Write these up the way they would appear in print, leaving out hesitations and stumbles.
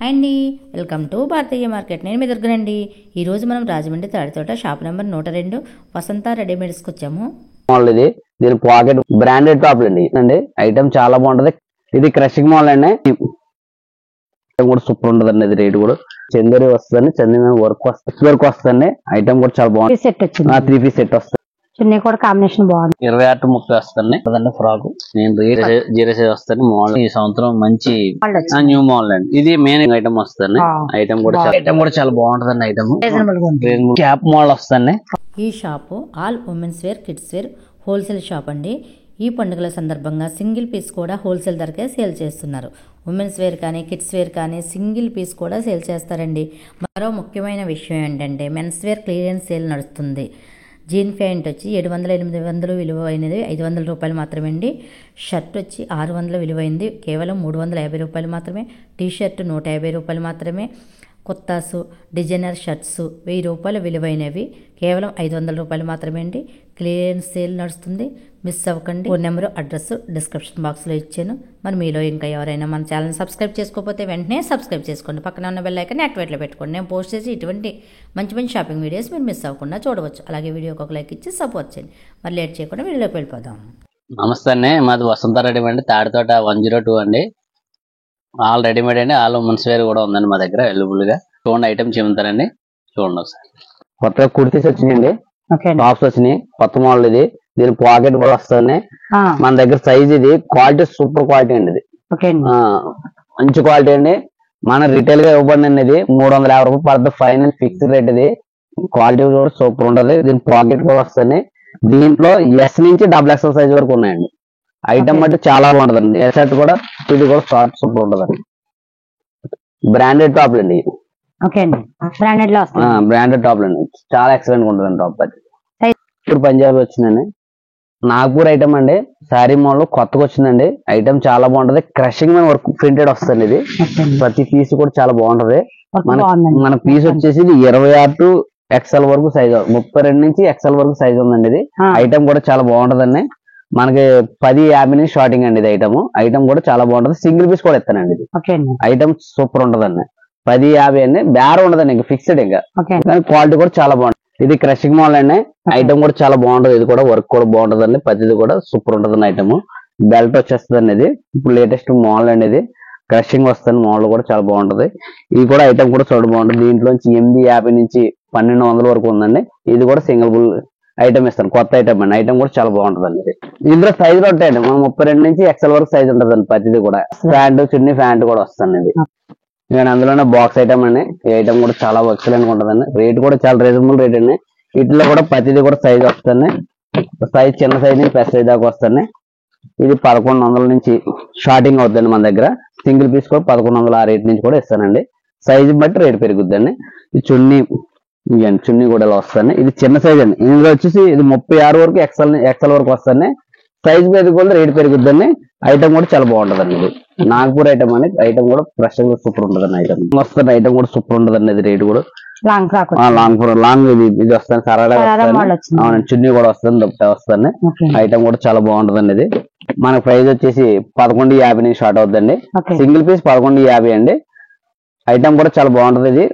అండి welcome to Bharatiya market. నేను మీ దగ్గరండి. ఈరోజు మనం రాజమండ్రి తాడితోట షాప్ నెంబర్ 102 వసంత రెడీమేడ్స్కి వచ్చాము. ఇది దీని పాకెట్ బ్రాండెడ్ టాప్ అండి. ఐటమ్ చాలా బాగుంటది. ఇది క్రషింగ్ మోడల్ అండి. కూడా సూపర్ ఉంటదండి. ఇది రేట్ కూడా చందేరి వస్తుంది. చందేరి వర్క్ వస్తుంది. ఐటమ్ కూడా చాలా బాగుంది. 3 పీస్ సెట్ వస్తుంది. చున్నీ కూడా కాంబినేషన్ బాగుంది. 28-30 వస్తుంది. ఫ్రాక్ నేను జీరో సైజ్ వస్తుంది. మోడల్ ఈ సంవత్సరం మంచి న్యూ మోడల్ అండి. ఇది మెయిన్ ఐటమ్ వస్తుంది. ఐటమ్ కూడా చాలా బాగుంటదండి. ఐటమ్ క్యాప్ మోడల్ వస్తుంది. ఈ shop all women's wear kids wear wholesale shop అండి. ఈ పండుగల సందర్భంగా సింగిల్ పీస్ కూడా హోల్సేల్ ధరకే సేల్ చేస్తున్నారు. ఉమెన్స్ వేర్ కానీ కిడ్స్ వేర్ కానీ సింగిల్ పీస్ కూడా సేల్ చేస్తారండి. మరో ముఖ్యమైన విషయం ఏంటంటే మెన్స్ వేర్ క్లియరెన్స్ సేల్ నడుస్తుంది. జీన్ ప్యాంట్ వచ్చి 700-800 విలువైనది 500 రూపాయలు మాత్రమే అండి. షర్ట్ వచ్చి 600 విలువైంది కేవలం 350 రూపాయలు మాత్రమే. టీషర్ట్ 150 రూపాయలు మాత్రమే. కొత్తాసు డిజైనర్ షర్ట్స్ 1000 రూపాయలు విలువైనవి కేవలం 500 రూపాయలు మాత్రమే అండి. క్లియరెన్స్ సేల్ నడుస్తుంది. మిస్ అవ్వకండి. ఫోన్ నెంబరు అడ్రస్ డిస్క్రిప్షన్ బాక్స్లో ఇచ్చాను. మరి మీలో ఇంకా ఎవరైనా మన ఛానల్ సబ్స్క్రైబ్ చేసుకోకపోతే వెంటనే సబ్స్క్రైబ్ చేసుకోండి. పక్కన ఉన్న బెల్ ఐకాన్ యాక్టివేట్లో పెట్టుకోండి. నేను పోస్ట్ చేసి ఇటువంటి మంచి షాపింగ్ వీడియోస్ మీరు మిస్ అవ్వకుండా చూడవచ్చు. అలాగే వీడియోకి ఒక లైక్ ఇచ్చి సపోర్ట్ చేయండి. మరి లేట్ చేయకుండా వీడియోలోకి వెళ్ళిపోదాం. నమస్తే అండి. మాది వసంత రెడీమేడ్ తాడితోట 102 అండి. ఆల్ రెడీమేడ్ అండి. ఆల్ ఉమెన్స్ వేర్ కూడా ఉందండి మా దగ్గర అవైలబుల్ గా. చూడండి ఐటమ్ చెబుతారండి. చూడండి ఒకసారి. కొత్తగా కుర్తీస్ వచ్చినాయండి. టాప్స్ వచ్చినాయి. కొత్త మోడల్ ఇది. దీని పాకెట్ కూడా వస్తుంది. మన దగ్గర సైజ్ ఇది క్వాలిటీ సూపర్ క్వాలిటీ అండి. ఇది మంచి క్వాలిటీ అండి. మన రిటైల్ గా ఇవ్వబడింది. ఇది 350 రూపాయలు పడుతుంది. Final fixed rate. ఇది క్వాలిటీ కూడా సూపర్ ఉంటది. దీని పాకెట్ కూడా వస్తుంది. దీంట్లో ఎస్ నుంచి XXL సైజ్ వరకు ఉన్నాయండి. ఐటమ్ అంటే చాలా బాగుంటదండి. షర్ట్ కూడా ఇది కూడా షార్ట్ సూపర్ ఉంటదండి. బ్రాండెడ్ టాప్ అండి. బ్రాండెడ్ టాప్ అండి. చాలా ఎక్సలెంట్ ఉంటదండి టాప్. అది ఇప్పుడు పంజాబ్ వచ్చిందండి. నాగపూర్ ఐటమ్ అండి. శారీ మోడల్ కొత్తగా వచ్చిందండి. ఐటమ్ చాలా బాగుంటది. క్రషింగ్ మీద వర్క్ ప్రింటెడ్ వస్తుంది. ఇది ప్రతి పీస్ కూడా చాలా బాగుంటది. మన పీస్ వచ్చేసి 26 XL వరకు సైజ్, 32 నుంచి XL వరకు సైజ్ ఉందండి. ఇది ఐటమ్ కూడా చాలా బాగుంటదండి. మనకి 10-50 నుంచి స్టార్టింగ్ అండి. ఇది ఐటమ్ కూడా చాలా బాగుంటది. సింగిల్ పీస్ కూడా ఇస్తానండి. ఇది ఐటమ్ సూపర్ ఉంటదండి. 10-50 అండి. బేర్ ఉండదండి. ఇంకా ఫిక్స్డ్ ఇంకా. కానీ క్వాలిటీ కూడా చాలా బాగుంటుంది. ఇది క్రషింగ్ మోడల్ అండి. ఐటమ్ కూడా చాలా బాగుంటది. ఇది కూడా వర్క్ కూడా బాగుంటదండి. ప్రతిది కూడా సూపర్ ఉంటదండి. ఐటమ్ బెల్ట్ వచ్చేస్తుందండి. ఇది ఇప్పుడు లేటెస్ట్ మోడల్ అండి. ఇది క్రషింగ్ వస్తుంది. మోడల్ కూడా చాలా బాగుంటది. ఇది కూడా ఐటమ్ కూడా చాలా బాగుంటుంది. దీంట్లోంచి 850 నుంచి 1200 వరకు ఉందండి. ఇది కూడా సింగిల్ బుల్ ఐటమ్ ఇస్తాను. కొత్త ఐటమ్ అండి. ఐటమ్ కూడా చాలా బాగుంటదండి. ఇందులో సైజులు ఉంటాయండి. 32 నుంచి XL వరకు సైజ్ ఉంటదండి. ప్రతిది కూడా ప్యాంటు చున్నీ ప్యాంట్ కూడా వస్తుంది. ఇది నేను అందులోనే బాక్స్ ఐటమ్ అండి. ఈ ఐటమ్ కూడా చాలా ఎక్సలెంట్ గా ఉంటదండి. రేట్ కూడా చాలా రీజనబుల్ రేట్ అండి. వీటిలో కూడా ప్రతిదీ కూడా సైజ్ వస్తుంది. సైజ్ చిన్న సైజ్ నుంచి పెద్ద సైజ్ దాకా వస్తుంది. ఇది 1100 నుంచి స్టార్టింగ్ అవుతుందండి. మన దగ్గర సింగిల్ పీస్ కూడా 1100 ఆ రేట్ నుంచి కూడా ఇస్తానండి. సైజ్ బట్టి రేట్ పెరుగుద్దండి. ఈ చున్నీ కూడా ఇలా వస్తుంది. ఇది చిన్న సైజ్ అండి. ఇందులో వచ్చేసి ఇది 36 వరకు XL వరకు వస్తుంది. సైజ్ పెరుగుతుంది, రేట్ పెరుగుద్దండి. ఐటమ్ కూడా చాలా బాగుంటదండి. ఇది నాగపూర్ ఐటమ్ అని. ఐటమ్ కూడా ఫ్రెష్ గా సూపర్ ఉంటదండి. ఐటమ్ వస్తుంది. ఐటమ్ కూడా సూపర్ ఉంటదండి. ఇది రేట్ కూడా లాంగ్ ఇది వస్తుంది. సరళ అవునండి. చున్నీ కూడా వస్తుంది. దుప్పట వస్తుంది. ఐటమ్ కూడా చాలా బాగుంటదండి. ఇది మన ప్రైస్ వచ్చేసి 1150 నుంచి స్టార్ట్ అవుతుందండి. సింగిల్ పీస్ 1150 అండి. ఐటమ్ కూడా చాలా బాగుంటది. ఇది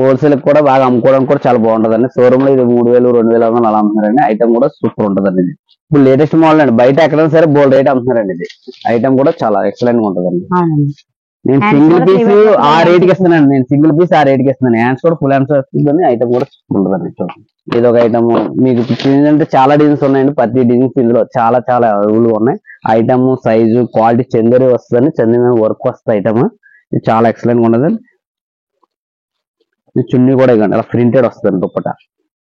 హోల్సేల్ కూడా బాగా అమ్ముకోవడానికి కూడా చాలా బాగుంటదండి. షోరూమ్ లో ఇది 3000, 2000 అలా అమ్ముతున్నారండి. ఐటమ్ కూడా సూపర్ ఉంటదండి. ఇది ఇప్పుడు లేటెస్ట్ మోడల్ అండి. బయట ఎక్కడైనా సరే బోల్డ్ రేట్ అమ్ముతున్నారండి. ఇది ఐటమ్ కూడా చాలా ఎక్సలెంట్ గా ఉంటదండి. నేను సింగిల్ పీస్ ఆ రేట్ కి ఇస్తున్నాను. హ్యాండ్స్ కూడా ఫుల్ హ్యాండ్స్ వస్తుందని. ఐటమ్ కూడా ఉంటదండి. ఇది ఒక ఐటమ్. మీకు ఏంటంటే చాలా డిజైన్స్ ఉన్నాయండి. ప్రతి డిజైన్స్ ఇందులో చాలా అవైలబుల్ ఉన్నాయి. ఐటమ్ సైజు క్వాలిటీ చందేరి వస్తుందండి. చందేరి వర్క్ వస్తుంది. ఐటమ్ ఇది చాలా ఎక్సలెంట్ గా ఉండదండి. చున్నీ కూడా ఇవ్వండి. అలా ప్రింటెడ్ వస్తుంది. దుప్పట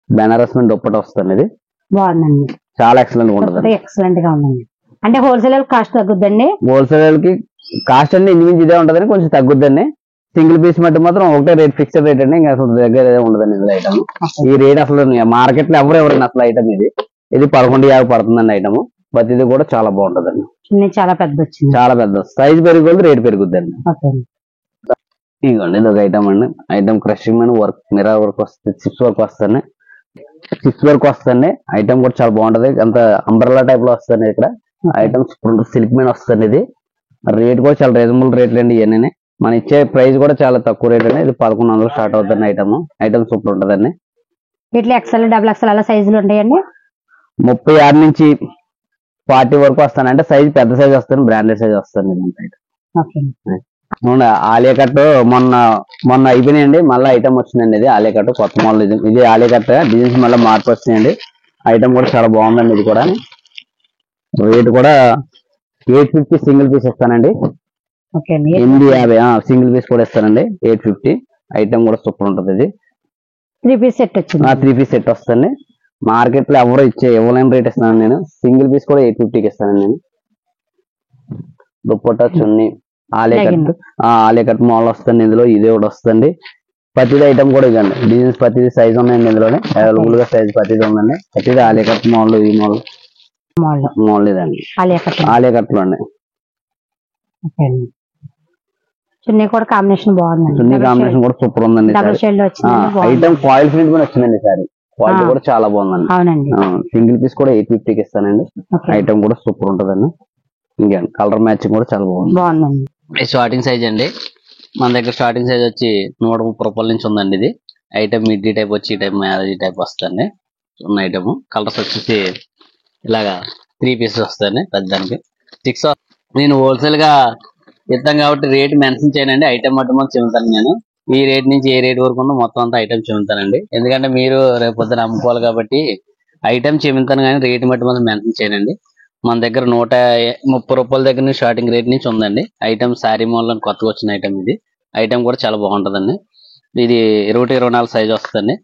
బెనారస్ మీద దుప్పట వస్తుంది. ఇది బాగుందండి. చాలా ఎక్సలెంట్ గా ఉంటుంది. ఎక్సలెంట్ గా ఉందండి. అంటే హోల్సేల్ కాస్ట్ తగ్గుద్దండి. హోల్సేల్ కి కాస్ట్ అండి ఇంచుమించు ఇదే ఉంటదని, కొంచెం తగ్గుద్దండి. సింగిల్ పీస్ మట్టి మాత్రం ఒకటే రేట్ ఫిక్స్డ్ రేట్ అండి. ఇంకా అసలు దగ్గర ఉండదండి. ఇది ఐటమ్ ఈ రేట్ అసలు మార్కెట్ లో ఎవరండి అసలు ఐటమ్. ఇది 1150 పడుతుందండి. ఐటమ్ ప్రతిది కూడా చాలా బాగుంటదండి. చాలా పెద్ద వచ్చింది. చాలా పెద్ద సైజ్ పెరుగుతుంది, రేట్ పెరుగుద్దండి. ఇదిగోండి ఇది ఒక ఐటమ్ అండి. ఐటమ్ క్రషింగ్ మీద వర్క్ మిర్రర్ వర్క్ వస్తుంది. చిప్స్ వర్క్ వస్తుంది. ఐటమ్ కూడా చాలా బాగుంటది. అంత అంబ్రెల్లా టైప్ లో వస్తుంది. ఇక్కడ ఐటమ్స్ సిల్క్ మీద వస్తుంది. ఇది రేట్ కూడా చాలా రీజనబుల్ రేట్లు అండి. ఇవన్నీ మన ఇచ్చే ప్రైస్ కూడా చాలా తక్కువ రేట్ అండి. ఇది 1100 స్టార్ట్ అవుతుంది ఐటమ్ సూపర్ ఉంటుందండి. వీటిలో ఎక్సెల్ డబుల్ ఎక్సెల్ అలా సైజులు ఉంటాయండి. 36 నుంచి 40 వరకు వస్తాను. అంటే సైజ్ పెద్ద సైజ్ వస్తాను, బ్రాండెడ్ సైజ్ వస్తాను. ఓకే ఆలియా కట్ మొన్న అయిపోయినాయండి. మళ్ళీ ఐటమ్ వచ్చిందండి. ఇది ఆలియా కట్ కొత్త మోడల్. ఇది ఆలియా కట్ డిజైన్స్ మళ్ళీ మార్పు వస్తున్నాయండి. ఐటమ్ కూడా చాలా బాగుందండి. ఇది కూడా రేట్ కూడా 850 సింగిల్ పీస్ ఇస్తానండి. ఓకే అండి. 850 సింగిల్ పీస్ కూడా ఇస్తానండి. 850 ఐటమ్ కూడా సూపర్ ఉంటుంది. ఇది 3 పీస్ సెట్ వచ్చింది. 3 పీస్ సెట్ వస్తుంది. మార్కెట్ లో ఎవరు ఇవ్వలేని రేట్ ఇస్తాను నేను. సింగిల్ పీస్ కూడా 850కి ఇస్తాను నేను. దుప్పట్టా చున్నీ ఆలియా కట్ మోడల్ వస్తుంది. ఇందులో ఇదే కూడా వస్తుంది. ప్రతిది ఐటమ్ కూడా ఇదండి. డిజైన్స్ ప్రతిది సైజ్ ఉన్నాయండి. ఇందులోనే అవైలబుల్ గా సైజ్ ప్రతిది ఉందండి. ప్రతిది ఆలియా కట్ మోడల్, ఈ మోడల్ ఇదండి ఆలియా కట్ లో అండి. చున్నీ కూడా కాంబినేషన్ బాగుందండి. చున్నీ కాంబినేషన్ కూడా సూపర్ ఉందండి. డబుల్ షేడ్ లో వచ్చింది. ఐటమ్ క్వాలిటీ ప్రింట్ కూడా వచ్చిందండి. సారీ క్వాలిటీ కూడా చాలా బాగుందండి. అవునండి. సింగిల్ పీస్ కూడా 850కి ఇస్తానండి. ఐటమ్ కూడా సూపర్ ఉంటుందండి. ఇంకా కలర్ మ్యాచింగ్ కూడా చాలా బాగుందండి. స్టార్టింగ్ సైజ్ అండి. మన దగ్గర స్టార్టింగ్ సైజ్ వచ్చి 130 రూపాయల నుంచి ఉందండి. ఇది ఐటమ్ మిడ్డీ టైప్ వచ్చి ఈ టైప్ మ్యారేజ్ టైప్ వస్తుంది. ఉన్న ఐటమ్ కలర్స్ వచ్చేసి ఇలాగా 3 పీసెస్ వస్తాయండి. పెద్దానికి 6. నేను హోల్సేల్ గా ఇస్తాను కాబట్టి రేట్ మెన్షన్ చేయనండి. ఐటమ్ మటు చెబుతాను నేను. ఈ రేట్ నుంచి ఏ రేట్ వరకు ఉందో మొత్తం అంతా ఐటమ్ చెబుతానండి. ఎందుకంటే మీరు రేపు పొద్దున అమ్ముకోవాలి కాబట్టి ఐటమ్ చెబుతాను కానీ రేట్ మటు మెన్షన్ చేయనండి. మన దగ్గర 130 రూపాయల దగ్గర నుంచి స్టార్టింగ్ రేట్ నుంచి ఉందండి. ఐటమ్ శారీ మోడల్ అని కొత్తగా వచ్చిన ఐటమ్ ఇది. ఐటమ్ కూడా చాలా బాగుంటుందండి. ఇది 21-24 సైజ్ వస్తుందండి.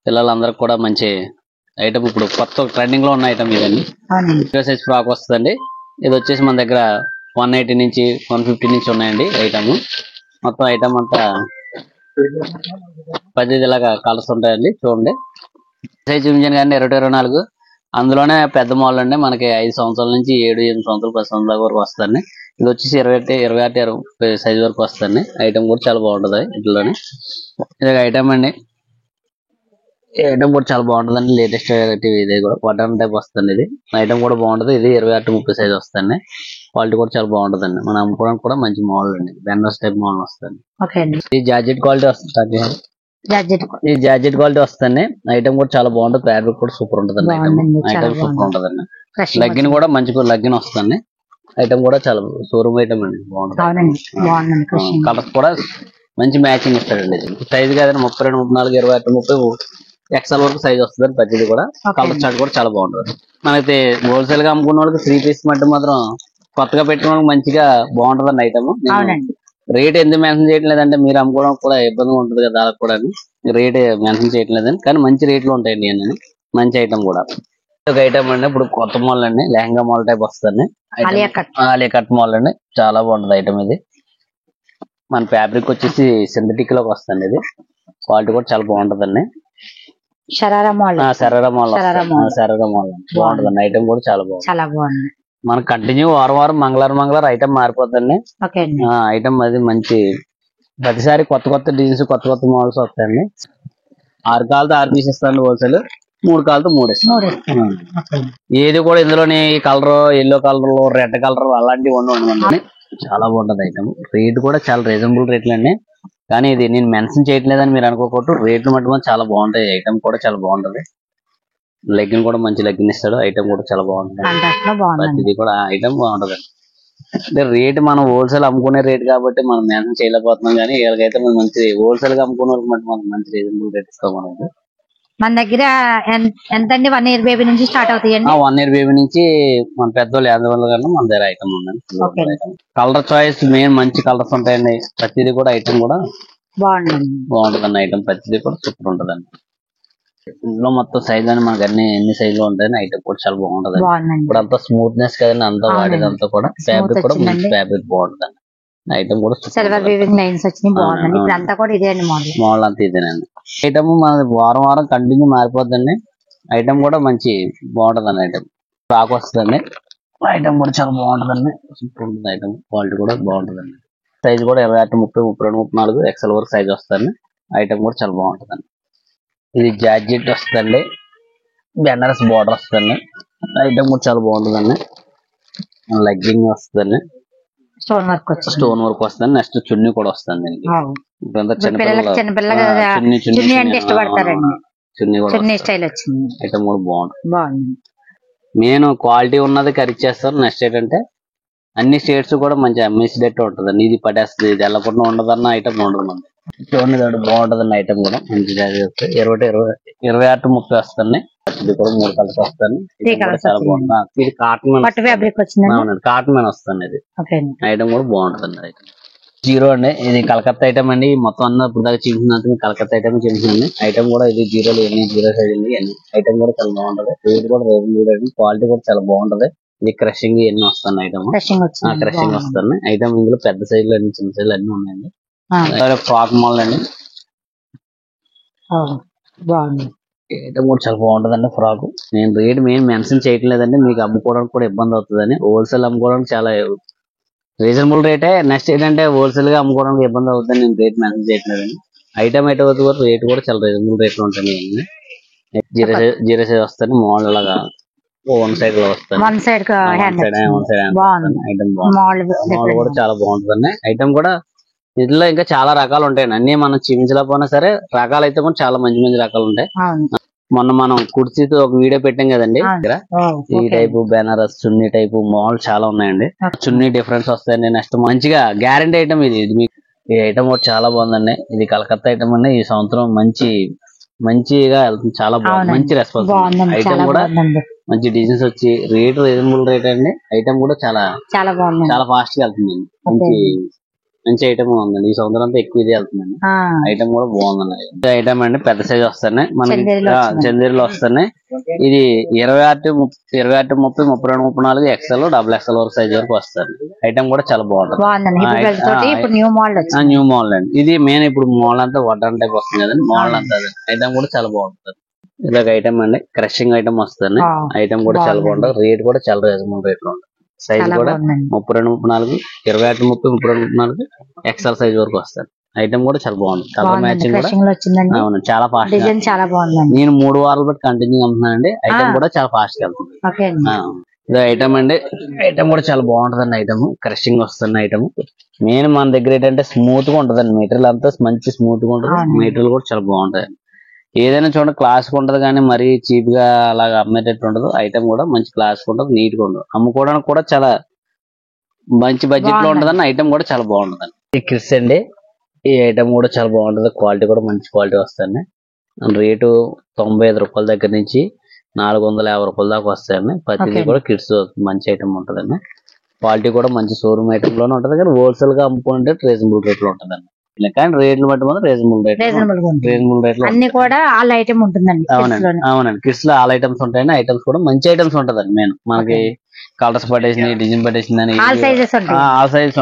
పిల్లలందరికి కూడా మంచి ఐటమ్. ఇప్పుడు కొత్త ట్రెండింగ్ లో ఉన్న ఐటమ్ ఇదండి. సైజ్ ఫ్రాక్ వస్తుందండి. ఇది వచ్చేసి మన దగ్గర 180 నుంచి 150 నుంచి ఉన్నాయండి ఐటమ్. మొత్తం ఐటమ్ అంతా 10 ఇలాగా కలర్స్ ఉంటాయండి. చూడండి సైజ్ చూపించాను కానీ 21-24 అందులోనే పెద్ద మోడల్ అండి. మనకి 5 సంవత్సరాల నుంచి 7-8 సంవత్సరాలు 10 సంవత్సరాల వరకు వస్తుంది. ఇది వచ్చేసి 28-20 సైజ్ వరకు వస్తుంది. ఐటమ్ కూడా చాలా బాగుంటుంది. ఇంట్లోనే ఇది ఐటమ్ అండి. ఐటమ్ కూడా చాలా బాగుంటుందండి. లేటెస్ట్ ఇది కూడా బటన్ టైప్ వస్తుంది. ఇది ఐటమ్ కూడా బాగుంటుంది. ఇది 28-30 సైజ్ వస్తుంది. క్వాలిటీ కూడా చాలా బాగుంటుందండి. మనం అమ్ముకోవడానికి కూడా మంచి మోడల్ అండి. బెన్నర్స్ టైప్ మోడల్ వస్తుంది. ఈ జార్జెట్ క్వాలిటీ వస్తుంది. ఈ జార్జెట్ క్వాలిటీ వస్తుంది. ఐటమ్ కూడా చాలా బాగుంటుంది. ఫ్యాబ్రిక్ కూడా సూపర్ ఉంటుందండి. ఐటమ్ సూపర్ ఉంటుందండి. లగ్గిన్ కూడా మంచి లగ్గిన్ వస్తుంది. ఐటమ్ కూడా చాలా షోరూమ్ ఐటమ్ అండి. బాగుంటుంది. కలర్స్ కూడా మంచి మ్యాచింగ్ ఇస్తాడండి. సైజ్ కాదండి 32, 34, 28, 30 ఎక్స్ఎల్ వరకు సైజ్ వస్తుంది. ప్రతిది కూడా కలర్ చార్ట్ కూడా చాలా బాగుంటుంది. మనకి హోల్సేల్ గా అమ్ముకున్న వాళ్ళకి 3 పీస్ మట్టి మాత్రం కొత్తగా పెట్టిన వాళ్ళకి మంచిగా బాగుంటుందండి ఐటమ్. రేట్ ఎందుకు మెన్షన్ చేయడం లేదంటే మీరు అమ్ముకోవడం కూడా ఇబ్బందిగా ఉంటుంది కదా. దానికి కూడా రేట్ మెన్షన్ చేయడం లేదండి. కానీ మంచి రేట్లు ఉంటాయండి. అన్నీ మంచి ఐటమ్ కూడా. ఒక ఐటమ్ అండి. ఇప్పుడు కొత్త మోడల్ అండి. లెహంగా మోడల్ టైప్ వస్తుంది. ఆలియా కట్ మోడల్ అండి. చాలా బాగుంటుంది ఐటమ్ ఇది. మన ఫ్యాబ్రిక్ వచ్చేసి సింథటిక్ లోకి వస్తుంది. ఇది క్వాలిటీ కూడా చాలా బాగుంటుందండి. శరారా మోడల్ బాగుంటుందండి. ఐటమ్ కూడా చాలా బాగుంది. మనకు కంటిన్యూ వారం మంగళవారం ఐటమ్ మారిపోతుందండి. ఐటమ్ అది మంచి ప్రతిసారి కొత్త డిజైన్స్ కొత్త మోడల్స్ వస్తాయండి. 6 కాలతో 6 పీస్ ఇస్తాను హోల్సేల్. 3 కాలతో 3 ఇస్తాను. ఏది కూడా ఇందులోని colour yellow colour red colour అలాంటివి ఉండవండి. చాలా బాగుంటుంది ఐటమ్. రేట్ కూడా చాలా రీజనబుల్ రేట్లు అండి. కానీ ఇది నేను మెన్షన్ చేయట్లేదని మీరు అనుకోకూడదు. రేట్లు మటు చాలా బాగుంటాయి. ఐటమ్ కూడా చాలా బాగుంటది. లెగ్గిన్ కూడా మంచి లెగ్గిన్ ఇస్తాడు. ఐటమ్ కూడా చాలా బాగుంటుంది. ఇది కూడా ఐటమ్ బాగుంటది. అంటే రేట్ మనం హోల్సేల్ అమ్ముకునే రేట్ కాబట్టి మనం మెన్షన్ చేయలేకపోతున్నాం. కానీ వీళ్ళకైతే మంచి హోల్సేల్ గా అమ్ముకునే వాళ్ళకి మటు మనకు మంచి రీజనబుల్ రేట్ ఇస్తాం. మనకి మన దగ్గర ఎంత అండి? 1 ఇయర్ బేబీ నుంచి స్టార్ట్ అవుతాయండి. 1 ఇయర్ బేబీ నుంచి మన పెద్దోళ్ళు 50 కన్నా మన దగ్గర ఐటమ్ ఉందండి. కలర్ చాయిస్ మెయిన్ మంచి కలర్స్ ఉంటాయండి. ప్రతిదీ కూడా ఐటమ్ కూడా బాగుంటుందండి. ఐటమ్ ప్రతిదీ కూడా సూపర్ ఉంటుందండి. ఇందులో మొత్తం సైజ్ అని మనకి ఎన్ని సైజ్ లో ఉంటాయని ఐటమ్ కూడా చాలా బాగుంటది. ఇప్పుడు అంతా స్మూత్నెస్ కదండి. అంతా వాడేదంతా కూడా ఫ్యాబ్రిక్ కూడా మంచి ఫ్యాబ్రిక్ బాగుంటుందండి. ఐటమ్ కూడా సిల్వర్ వీవింగ్ లైన్స్ వచ్చినాయి. బాగుందండి. ఇప్పుడు అంతా కూడా ఇదే అండి మోడల్ అంతా ఇదేనండి. ఐటమ్ మన వారం కంటిన్యూ మారిపోద్దండి. ఐటమ్ కూడా మంచి బాగుంటుందండి. ఐటమ్ స్టాక్ వస్తుందండి. ఐటమ్ కూడా చాలా బాగుంటుందండి. సూపర్ ఉంటుంది. ఐటమ్ క్వాలిటీ కూడా బాగుంటుందండి. సైజ్ కూడా 28, 30, 32, 34 ఎక్స్ఎల్ వరకు సైజ్ వస్తుందండి. ఐటమ్ కూడా చాలా బాగుంటుందండి. ఇది జార్జెట్ వస్తుందండి. బెనారస్ బార్డర్ వస్తుందండి. ఐటమ్ కూడా చాలా బాగుంటుందండి. లెగ్గింగ్ వస్తుందండి. స్టోన్ వర్క్ వచ్చింది. స్టోన్ వర్క్ వస్తుంది. నెక్స్ట్ చున్నీ కూడా వస్తుంది దీనికి. ఇదంతా పిల్లలకి చిన్నపిల్లగా చున్నీ అంటే ఇష్టపడతారండి. చున్నీ స్టైల్ వచ్చింది. ఐటమ్ కూడా బాగుంది. మెయిన్ క్వాలిటీ ఉన్నది ఖరీదు చేస్తారు. నెక్స్ట్ ఏంటంటే అన్ని స్టేట్స్ కూడా మంచి అమ్మేసేటట్టు ఉంటదండి. ఇది పడేస్తుంది, ఇది వెళ్ళకుండా ఉండదన్న ఐటమ్ ఉండదు మనకి. చూడండి బాగుంటదండి ఐటమ్ కూడా మంచిగా 26-30 వస్తుంది. ఇది కూడా 3 కలర్స్ వస్తాయి. చాలా బాగుంటుంది. ఇది కాటన్ కాటన్ వస్తుంది. ఇది ఐటమ్ కూడా బాగుంటుంది. ఐటమ్ జీరో అండి. ఇది కలకత్తా ఐటమ్ అండి. మొత్తం అన్న ఇప్పుడు దాకా చూపించినందుకు కలకత్తా ఐటమ్ చూపించింది. ఐటమ్ కూడా ఇది జీరోలు ఎన్ని జీరో సైజ్ అండి. ఐటమ్ కూడా చాలా బాగుంటది. రేట్ కూడా రీజనబుల్, క్వాలిటీ కూడా చాలా బాగుంటది. ఇది క్రషింగ్ ఎన్ని వస్తాయి ఐటమ్ క్రషింగ్ వస్తాయి. ఐటమ్ ఇందులో పెద్ద సైజులు అన్ని చిన్న సైజులు అన్ని ఉన్నాయండి. ఫ్రాక్ మోడల్ అండి. ఐటమ్ కూడా చాలా బాగుంటదండి. ఫ్రాక్ నేను రేట్ మెన్షన్ చేయట్లేదండి, మీకు అమ్ముకోవడానికి కూడా ఇబ్బంది అవుతుందని. హోల్సేల్ అమ్ముకోవడానికి చాలా రీజనబుల్ రేటే. నెక్స్ట్ ఏంటంటే హోల్సేల్ గా అమ్ముకోవడానికి ఇబ్బంది అవుతుంది. నేను రేట్ మెన్షన్ చేయట్లేదండి. ఐటమ్ అయితే రేట్ కూడా చాలా రీజనబుల్ రేట్ ఉంటుంది. జీరో సైజ్ వస్తాయి. మోడల్ లాగా వన్ సైడ్ లో వస్తాయి. ఐటమ్ మోడల్ కూడా చాలా బాగుంటుందండి. ఐటమ్ కూడా ఇందులో ఇంకా చాలా రకాలు ఉంటాయండి. అన్ని మనం చూపించలేకపోయినా సరే రకాలు అయితే కూడా చాలా మంచి మంచి రకాలు ఉంటాయి. మొన్న మనం కుర్చీతో ఒక వీడియో పెట్టాం కదండి. ఈ టైపు బెనారస్ చున్నీ టైపు మోడల్ చాలా ఉన్నాయండి. చున్నీ డిఫరెన్స్ వస్తాయండి. నెక్స్ట్ మంచిగా గ్యారంటీ ఐటమ్ ఇది. ఈ ఐటమ్ కూడా చాలా బాగుందండి. ఇది కలకత్తా ఐటమ్ అండి. ఈ సంవత్సరం మంచిగా వెళ్తుంది. చాలా బాగుంది. మంచి రెస్పాన్స్. ఐటమ్ కూడా మంచి డిజైన్స్ వచ్చి రేట్ రీజనబుల్ రేట్ అండి. ఐటమ్ కూడా చాలా ఫాస్ట్ గా వెళ్తుందండి. మంచి ఐటమ్ ఉందండి. ఈ సంవత్సరం అంతా ఎక్కువ ఇది వెళ్తుందండి. ఐటమ్ కూడా బాగుందండి. ఐటమ్ అండి పెద్ద సైజ్ వస్తాయి మనకి. చందేరిలో వస్తున్నాయి. ఇది 26, 30, 32, 34 XL, XXL వరకు సైజ్ వరకు వస్తుంది. ఐటమ్ కూడా చాలా బాగుంటుంది. న్యూ మోడల్ అండి. ఇది మెయిన్ ఇప్పుడు మోడల్ అంతా వడ్డాన్ టైప్ వస్తుంది కదండి. మోడల్ అంతా ఐటమ్ కూడా చాలా బాగుంటుంది. ఇదొక ఐటమ్ అండి. క్రషింగ్ ఐటమ్ వస్తుంది. ఐటమ్ కూడా చాలా బాగుంటుంది. రేట్ కూడా చాలా రీజనబుల్ రేట్ లో ఉంటుంది. సైజ్ కూడా 32, 34, 21, 30, 32, 34 XL సైజ్ వరకు వస్తారు. ఐటమ్ కూడా చాలా బాగుంది. కలర్ మ్యాచింగ్ కూడా అవును చాలా ఫాస్ట్. నేను 3 వారాలు బట్టి కంటిన్యూ అమ్ముతున్నానండి. ఐటమ్ కూడా చాలా ఫాస్ట్ గా వెళ్తుంది. ఇది ఐటమ్ అండి. ఐటమ్ కూడా చాలా బాగుంటదండి. ఐటమ్ క్రషింగ్ వస్తుంది. ఐటమ్ మెయిన్ మన దగ్గర ఏంటంటే స్మూత్ గా ఉంటదండి. మెటీరియల్ అంతా మంచి స్మూత్ గా ఉంటుంది. మెటీరియల్ కూడా చాలా బాగుంటది. ఏదైనా చూడండి క్లాస్ ఉంటది కానీ మరీ చీప్ గా అలాగా అమ్మేటట్టు ఉండదు. ఐటమ్ కూడా మంచి క్లాస్ ఉంటది. నీట్ గా ఉండదు. అమ్ముకోవడానికి కూడా చాలా మంచి బడ్జెట్ లో ఉంటదండి. ఐటమ్ కూడా చాలా బాగుంటదండి. ఈ కిడ్స్ అండి. ఈ ఐటమ్ కూడా చాలా బాగుంటది. క్వాలిటీ కూడా మంచి క్వాలిటీ వస్తాయండి. రేటు 95 రూపాయల దగ్గర నుంచి 450 రూపాయల దాకా వస్తాయండి. ప్రతిదీ కూడా కిడ్స్ మంచి ఐటమ్ ఉంటదండి. క్వాలిటీ కూడా మంచి షోరూమ్ ఐటమ్ లోనే ఉంటది. కానీ హోల్సేల్ గా అమ్ముకుంటే రీజనబుల్ రేట్ లో ఉంటదండి. కానీ రేట్లు బట్టి మాత్రం రీజనబుల్ రేట్ అన్ని కూడా ఆల్ ఐటమ్ ఉంటుందండి. అవునండి. కిడ్స్ లో ఆల్ ఐటమ్స్ ఉంటాయండి. ఐటమ్స్ కూడా మంచి ఐటమ్స్ ఉంటదండి. మెయిన్ మనకి కలర్స్ పట్టేసింది, డిజైన్ పట్టేసింది అని ఆల్ సైజెస్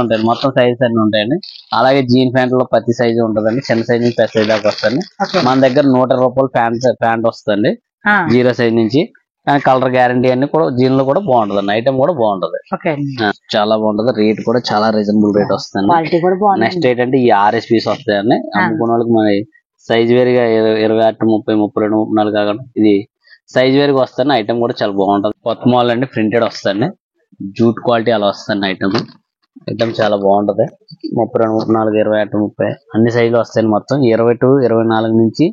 ఉంటాయి. మొత్తం సైజెస్ అన్ని ఉంటాయండి. అలాగే జీన్ ప్యాంట్ లో ప్రతి సైజు ఉంటదండి. చిన్న సైజ్ నుంచి పెద్ద సైజ్ దాకా వస్తుంది. మన దగ్గర 120 రూపాయలు ప్యాంట్ వస్తుంది జీరో సైజ్ నుంచి. కానీ కలర్ గ్యారంటీ అన్ని కూడా జీన్ లో కూడా బాగుంటది. ఐటమ్ కూడా బాగుంటది. చాలా బాగుంటది. రేట్ కూడా చాలా రీజనబుల్ రేట్ వస్తుంది. నెక్స్ట్ ఏంటంటే ఈ RS పీస్ వస్తాయండి. అమ్ముకున్న వాళ్ళకి మన సైజ్ వేరుగా 26, 30, 32, 34 కాకుండా ఇది సైజ్ వేరుగా వస్తాయి. ఐటమ్ కూడా చాలా బాగుంటది. కొత్త మోడల్ అండి. ప్రింటెడ్ వస్తాయి. జూట్ క్వాలిటీ అలా వస్తాయి. ఐటమ్ చాలా బాగుంటది. 32, 34, 28, 30 అన్ని సైజులు వస్తాయి. మొత్తం 22, 24 నుంచి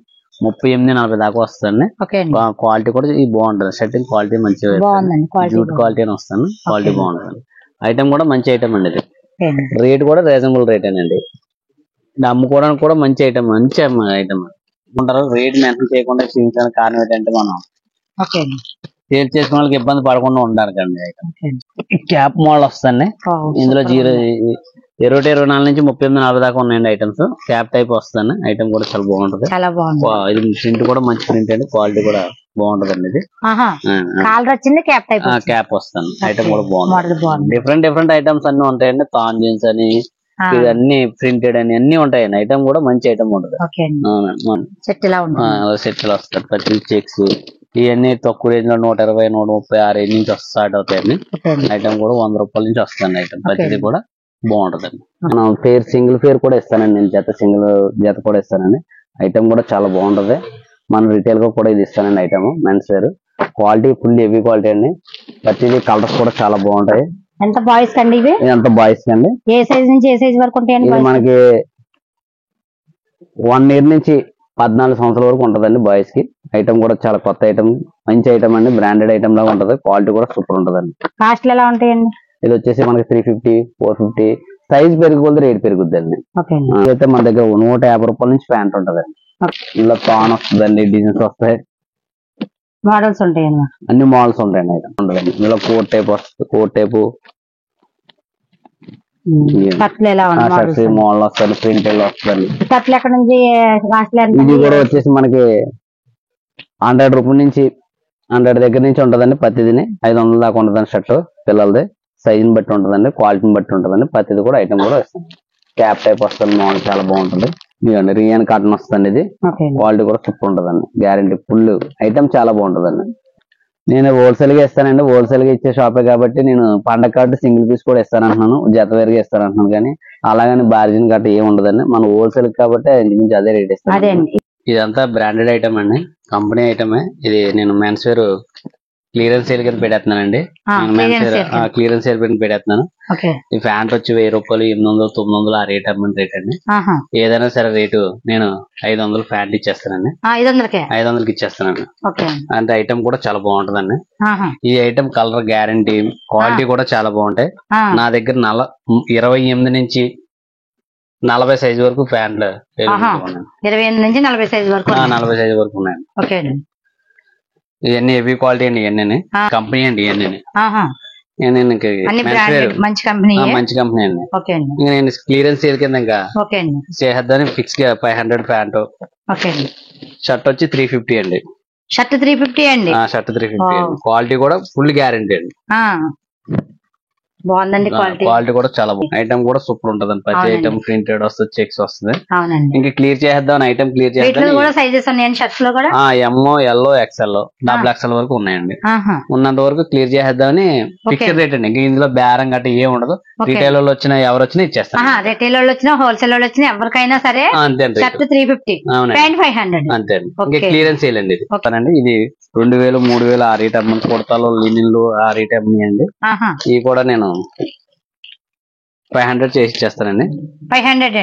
38, 40 దాకా వస్తుంది. క్వాలిటీ కూడా ఇది బాగుంటది. షర్టింగ్ క్వాలిటీ మంచిగా జూట్ క్వాలిటీ అని వస్తాను. క్వాలిటీ బాగుంటుంది. ఐటమ్ కూడా మంచి ఐటమ్ అండి. ఇది రేట్ కూడా రీజనబుల్ రేట్ అండి. ఇది అమ్ముకోవడానికి కూడా మంచి ఐటమ్. మంచి ఐటమ్ ఉంటారు. రేట్ మెన్షన్ చేయకుండా చూపించడానికి కారణం ఏంటంటే మనం సేల్ చేసుకున్న వాళ్ళకి ఇబ్బంది పడకుండా ఉండాలి కండి. ఐటమ్ క్యాప్ మోడల్ వస్తాయి. ఇందులో 24 నుంచి 38, 40 దాకా ఉన్నాయండి ఐటమ్స్. క్యాప్ టైప్ వస్తాయి. ఐటమ్ కూడా చాలా బాగుంటది. ఇది ప్రింట్ కూడా మంచి ప్రింట్ అండి. క్వాలిటీ కూడా బాగుంటదండి. ఇది క్యాప్ వస్తాను. ఐటమ్ కూడా బాగుంటుంది. డిఫరెంట్ ఐటమ్స్ అన్ని ఉంటాయండి. తాన్ జీన్స్ అని ఇవన్నీ ప్రింటెడ్ అని అన్ని ఉంటాయండి. ఐటమ్ కూడా మంచి ఐటమ్ ఉంటుంది. సెట్ లు వస్తాయి. ప్రతి చెక్స్ ఇవన్నీ తక్కువ రేంజ్ లో 120, 130 ఆ రేంజ్ నుంచి స్టార్ట్ అవుతాయండి. ఐటమ్ కూడా 100 రూపాయల నుంచి వస్తుంది. ఐటమ్ ప్రతిదీ కూడా బాగుంటదండి. మనం సింగిల్ ఫేర్ కూడా ఇస్తానండి. నేను జత కూడా ఇస్తానండి. ఐటమ్ కూడా చాలా బాగుంటది. మనం రిటైల్ గా కూడా ఇది ఇస్తానండి. Item men's wear quality full heavy quality అండి. ప్రతిదీ కలర్స్ కూడా చాలా బాగుంటాయి. ఎంత బాయ్స్ కండి ఇవి? ఇదంతా బాయ్స్ అండి. ఏ సైజ్ నుంచి ఏ సైజ్ వరకు ఉంటాయండి? ఇది మనకి 1 year నుంచి 14 సంవత్సరాల వరకు ఉంటదండి బాయ్స్ కి. ఐటమ్ కూడా చాలా కొత్త ఐటమ్, మంచి ఐటమ్ అండి, బ్రాండెడ్ ఐటమ్ లాగా ఉంటది. క్వాలిటీ కూడా సూపర్ ఉంటదండి. కాస్ట్లు ఎలా ఉంటాయండి? ఇది వచ్చేసి మనకి 350, 450 సైజ్ పెరిగిపోతే రేట్ పెరుగుద్దండి. అయితే మన దగ్గర 150 రూపాయల నుంచి ప్యాంట్ ఉంటదండి. ఇలా తాన్ వస్తుందండి, డిజైన్స్ వస్తాయి, మోడల్స్ ఉంటాయండి, అన్ని మోడల్స్ ఉంటాయండి. ఐటమ్ ఉంటదండి. ఇందులో కోట్ టైప్ వస్తుంది, కోట్ టైప్ మోడల్ వస్తుంది, ప్రింట్ వస్తుంది. ఎక్కడ నుంచి ఇది కూడా వచ్చేసి మనకి 100 రూపాయల నుంచి 100 దగ్గర నుంచి ఉంటదండి. ప్రతిదిని 500 దాకా ఉంటదండి. షర్ట్ పిల్లలది సైజుని బట్టి ఉంటదండి, క్వాలిటీని బట్టి ఉంటదండి. ప్రతిది కూడా ఐటమ్ కూడా వస్తుంది. క్యాప్ టైప్ వస్తుంది, మోడల్ చాలా బాగుంటుంది. ఇదండి రియన్ కాటన్ వస్తుంది. ఇది క్వాలిటీ కూడా సూపర్ ఉంటదండి, గ్యారంటీ ఫుల్ ఐటమ్ చాలా బాగుంటదండి. నేను హోల్సేల్ గా ఇస్తానండి, హోల్సేల్ గా ఇచ్చే షాపే కాబట్టి నేను పండగ కార్డు సింగిల్ పీస్ కూడా ఇస్తానంటున్నాను, జత వేరుగా ఇస్తానంటున్నాను. కానీ అలాగని బార్జిన్ గట్ట ఏమి ఉండదండి, మన హోల్సేల్ కాబట్టి ఇంచుమించు అదే రేట్ ఇస్తాను. ఇదంతా బ్రాండెడ్ ఐటమ్ అండి, కంపెనీ ఐటమే. ఇది నేను మెన్స్ వేర్ క్లియరెన్స్ సేల్ కింద పెట్టేస్తున్నానండి. క్లియరెన్స్ సేల్ కింద పెట్టేస్తున్నాను. ఈ ప్యాంట్ వచ్చి 1000 రూపాయలు, 800, 900 ఆ రేట్ అమ్మని రేట్ అండి. ఏదైనా సరే రేటు నేను 500 ప్యాంట్ ఇచ్చేస్తానండి. 500కి ఇచ్చేస్తానండి. అంటే ఐటమ్ కూడా చాలా బాగుంటదండి. ఈ ఐటమ్ కలర్ గ్యారంటీ, క్వాలిటీ కూడా చాలా బాగుంటాయి. నా దగ్గర 28 నుంచి 40 సైజు వరకు ప్యాంట్లు 28 నుంచి 40 సైజు వరకు 40 సైజు వరకు ఉన్నాయండి. ఇవన్నీ హెవీ క్వాలిటీ అండి, ఇవన్నీ కంపెనీ అండి, ఇవన్నీ మంచి కంపెనీ అండి. ఇంకా నేను క్లియరెన్స్ సేల్ కింద ఇంకా చేద్దామని ఫిక్స్ గా 500 ప్యాంట్. షర్ట్ వచ్చి 350 అండి. షర్ట్ 350 అండి. షర్ట్ 350 క్వాలిటీ కూడా ఫుల్ గ్యారంటీ అండి. బాగుందండి, క్వాలిటీ కూడా చాలా బాగుంది. ఐటమ్ కూడా సూపర్ ఉంటదండి. ప్రతి ఐటమ్ ప్రింటెడ్ వస్తుంది, చెక్స్ వస్తుంది. ఇంకా క్లియర్ చేద్దాం, ఐటమ్ క్లియర్ చేద్దాం. ఎమ్, ఎల్, ఎక్స్ఎల్, XXL వరకు ఉన్నాయండి. ఉన్నంత వరకు క్లియర్ చేద్దామని ఫిక్స్డ్ రేట్ అండి. ఇంకా ఇందులో బేరం గట్ట ఏం ఉండదు. రిటైల్ వాళ్ళు వచ్చినా ఎవరు వచ్చినా ఇచ్చేస్తాను. రిటైల్ వాళ్ళు వచ్చినా హోల్సేల్ వాళ్ళు వచ్చినా ఎవరికైనా సరే అంతే అండి. షర్ట్ 350, ప్యాంట్ 500 అంతే అండి. ఇంకా క్లియరెన్స్ చేయాలండి. ఇది 2000, 3000 ఆ రేట్ అమ్మని, కుర్తాలు, లినిన్లు ఆ రేట్ అమ్మని. ఇవి కూడా నేను 500 చేసి ఇచ్చేస్తానండి. 500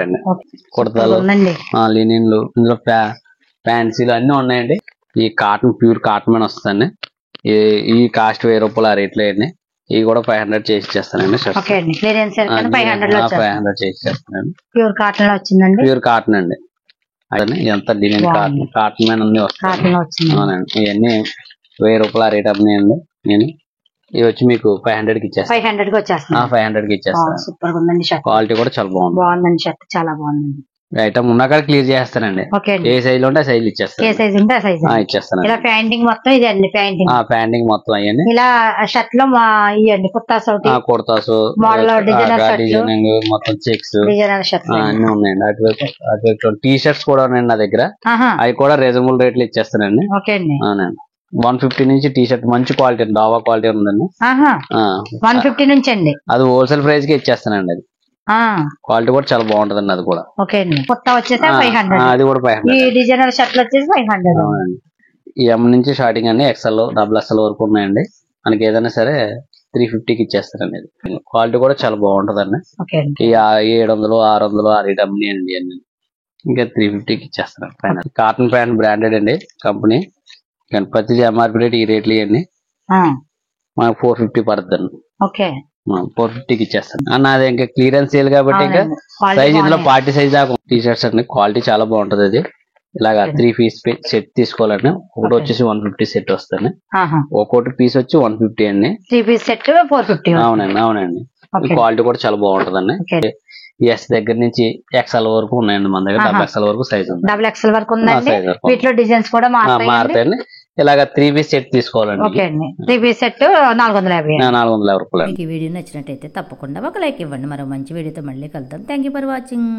అండి. కుర్తాలు, లినిన్లు, ఇందులో ఫ్యాన్సీలు అన్ని ఉన్నాయండి. ఈ కాటన్, ప్యూర్ కాటన్ మీద వస్తుందండి. ఈ కాస్ట్ 1000 రూపాయలు ఆ రేట్లో అండి. ఇవి కూడా 500 చేసి ఇచ్చేస్తానండి. 500 చేసి ఇచ్చేస్తానండి. ప్యూర్ కాటన్ వచ్చిందండి, ప్యూర్ కాటన్ అండి. ఎంత లినిన్ కాటన్, కాటన్ మీద అన్ని వస్తాయి. అవునండి. ఇవన్నీ 1000 రూపాయలు ఆ రేట్ అమ్మాయండి. నేను ఇవి వచ్చి మీకు 500కి ఇచ్చేస్తాను. 500కి ఇచ్చేస్తాను. సూపర్ గా ఉందండి షర్ట్, క్వాలిటీ కూడా చాలా బాగుందండి. షర్ట్ చాలా బాగుందండి. ఐటమ్ ఉన్నాక క్లియర్ చేస్తానండి. ఏ సైజ్ లో ఉంటే ఆ సైజ్ ఇచ్చేస్తాను. ఏ సైజ్ ఉంటే ఆ సైజ్ ఇచ్చేస్తాను. ఇలా ప్యాంటింగ్ మొత్తం ఇది అండి, ప్యాంటింగ్ మొత్తం అయ్యండి. ఇలా షర్ట్ లో ఇవ్వండి, కుర్తాస్, డిజైనింగ్ మొత్తం, చెక్స్ అన్ని ఉన్నాయండి. అటువైపు టీ షర్ట్స్ కూడా ఉన్నాయండి నా దగ్గర. అవి కూడా రీజనబుల్ రేట్లు ఇచ్చేస్తానండి. అవునండి. 150 నుంచి టీ షర్ట్ మంచి క్వాలిటీ, డావా క్వాలిటీ ఉందండి. 150 నుంచి అండి. అది హోల్సేల్ ప్రైస్ కి ఇచ్చేస్తానండి. అది క్వాలిటీ కూడా చాలా బాగుంటదండి. అది కూడా కొత్త వచ్చేసి 500, అది కూడా 500. ఈ డిజైనర్ షర్ట్లు వచ్చేసి 500. ఈ ఎం నుంచి స్టార్టింగ్ అండి, XL, XXL వరకు ఉన్నాయండి. మనకి ఏదైనా సరే 350కి ఇచ్చేస్తానండి. క్వాలిటీ కూడా చాలా బాగుంటదండి. ఈ 700, 600 ఆ రేట్ అమ్మినాయండి అన్ని. ఇంకా 350కి ఇచ్చేస్తాను. కాటన్ ప్యాంట్ బ్రాండెడ్ అండి, కంపెనీ. కానీ ప్రతిదీ ఎంఆర్పి రేట్, ఈ రేట్లు ఇవ్వండి. మనకు 450 పడుతుంది. 450కి ఇచ్చేస్తాను. నాది ఇంకా క్లియరెన్స్ సేల్ కాబట్టి ఇంకా సైజ్ ఇందులో 40 సైజ్ దాకా టీ షర్ట్స్ అండి. క్వాలిటీ చాలా బాగుంటది. అది ఇలాగా 3 పీస్ సెట్ తీసుకోవాలండి. ఒకటి వచ్చేసి 150 సెట్ వస్తుంది. ఒక్కొక్కటి పీస్ వచ్చి 150 అండి. 3 పీస్ సెట్ 450. అవునండి. క్వాలిటీ కూడా చాలా బాగుంటదండి. ఎస్ దగ్గర నుంచి XL వరకు ఉన్నాయండి మన దగ్గర. XXL వరకు సైజ్ ఉంది. XXL వరకు ఉందండి. వీటిలో డిజైన్స్ కూడా మారుతాయండి. ఇలాగా 3 పీస్ సెట్ తీసుకోవాలండి. 3 పీస్ సెట్ 450 రూపాయలు. మీకు ఈ వీడియో నచ్చినట్టయితే తప్పకుండా ఒక లైక్ ఇవ్వండి. మరో మంచి వీడియోతో మళ్ళీ కలుద్దాం. Thank you for watching.